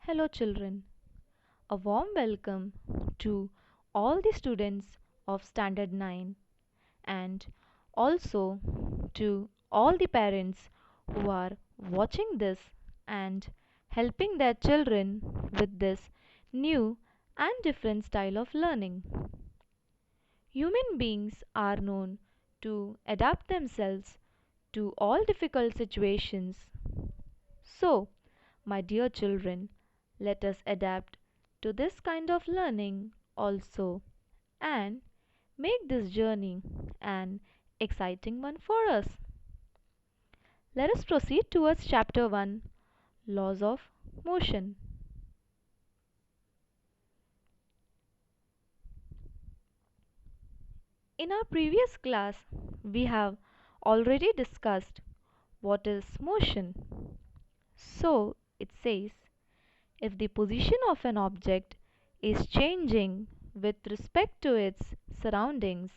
Hello, children. A warm welcome to all the students of Standard 9 and also to all the parents who are watching this and helping their children with this new and different style of learning. Human beings are known to adapt themselves to all difficult situations. So, my dear children, let us adapt to this kind of learning also and make this journey an exciting one for us. Let us proceed towards chapter 1, Laws of Motion. In our previous class, we have already discussed what is motion. So, it says if the position of an object is changing with respect to its surroundings,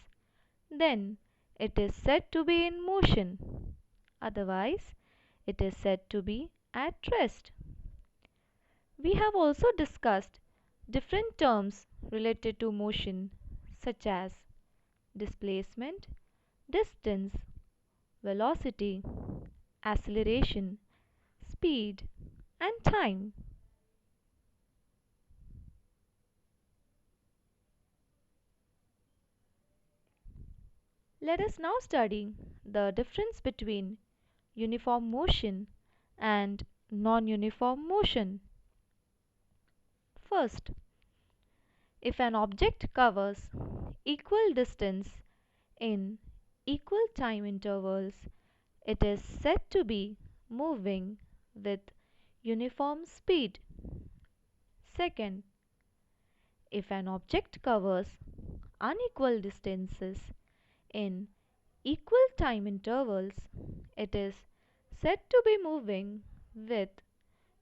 then it is said to be in motion. Otherwise, it is said to be at rest. We have also discussed different terms related to motion, such as displacement, distance, velocity, acceleration, speed, and time. Let us now study the difference between uniform motion and non-uniform motion. First, if an object covers equal distance in equal time intervals, it is said to be moving with uniform speed. Second, if an object covers unequal distances in equal time intervals, it is said to be moving with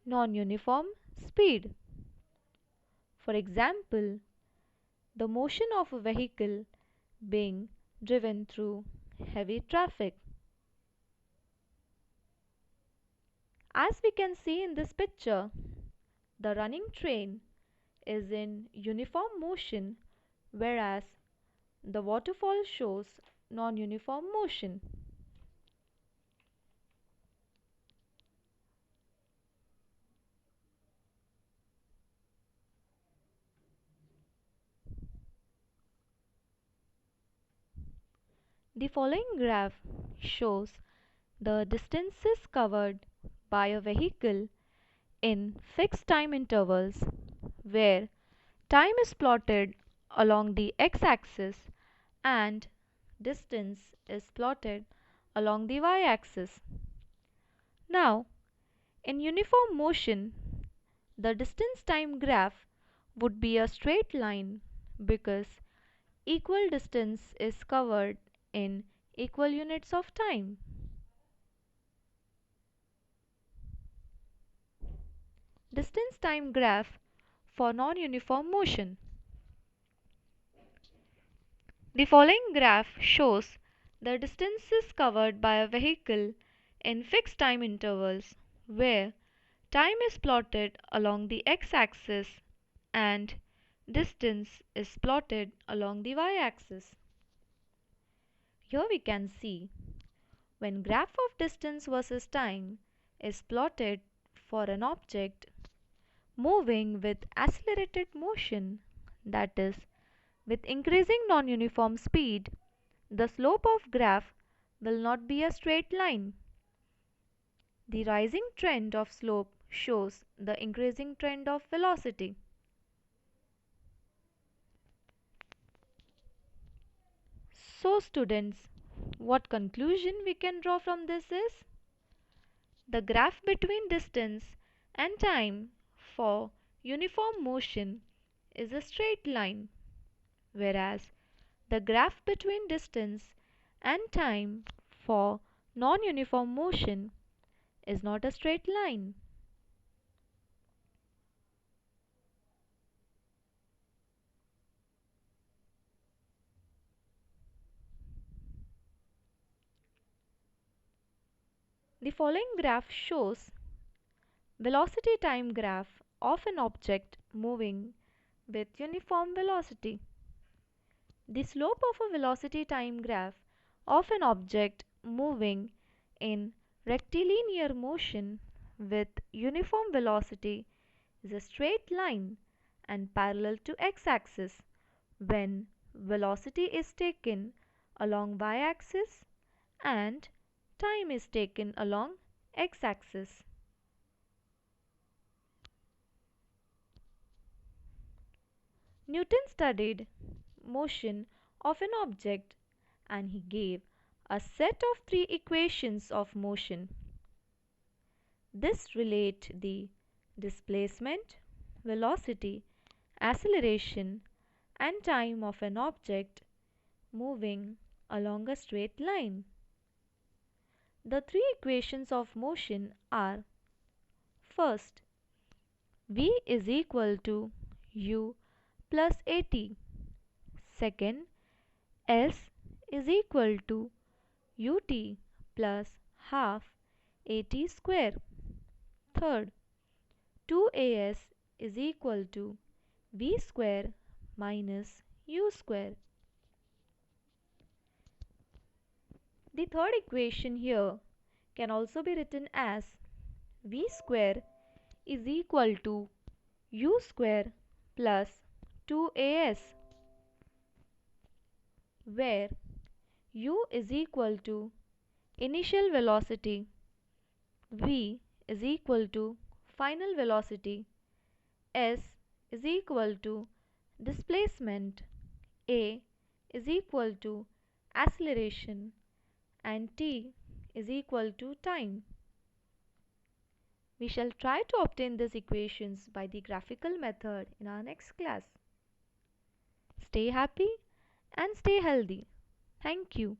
non-uniform speed. For example, the motion of a vehicle being driven through heavy traffic. As we can see in this picture, the running train is in uniform motion, whereas the waterfall shows non-uniform motion. The following graph shows the distances covered by a vehicle in fixed time intervals, where time is plotted along the x-axis and distance is plotted along the y-axis. Now, in uniform motion, the distance time graph would be a straight line because equal distance is covered in equal units of time. Distance time graph for non-uniform motion. The following graph shows the distances covered by a vehicle in fixed time intervals, where time is plotted along the x-axis and distance is plotted along the y-axis. Here we can see when graph of distance versus time is plotted for an object moving with accelerated motion, that is, with increasing non-uniform speed, the slope of graph will not be a straight line. The rising trend of slope shows the increasing trend of velocity. So students, what conclusion we can draw from this is the graph between distance and time for uniform motion is a straight line, whereas the graph between distance and time for non-uniform motion is not a straight line. The following graph shows velocity time graph of an object moving with uniform velocity. The slope of a velocity time graph of an object moving in rectilinear motion with uniform velocity is a straight line and parallel to x-axis when velocity is taken along y-axis and time is taken along x-axis. Newton studied motion of an object and he gave a set of three equations of motion. This relate the displacement, velocity, acceleration and time of an object moving along a straight line. The three equations of motion are: first, v is equal to u plus at. Second, s is equal to ut plus half at square. Third, 2as is equal to v square minus u square. The third equation here can also be written as v square is equal to u square plus 2as, where u is equal to initial velocity, v is equal to final velocity, s is equal to displacement, a is equal to acceleration and t is equal to time. We shall try to obtain these equations by the graphical method in our next class. Stay happy and stay healthy. Thank you.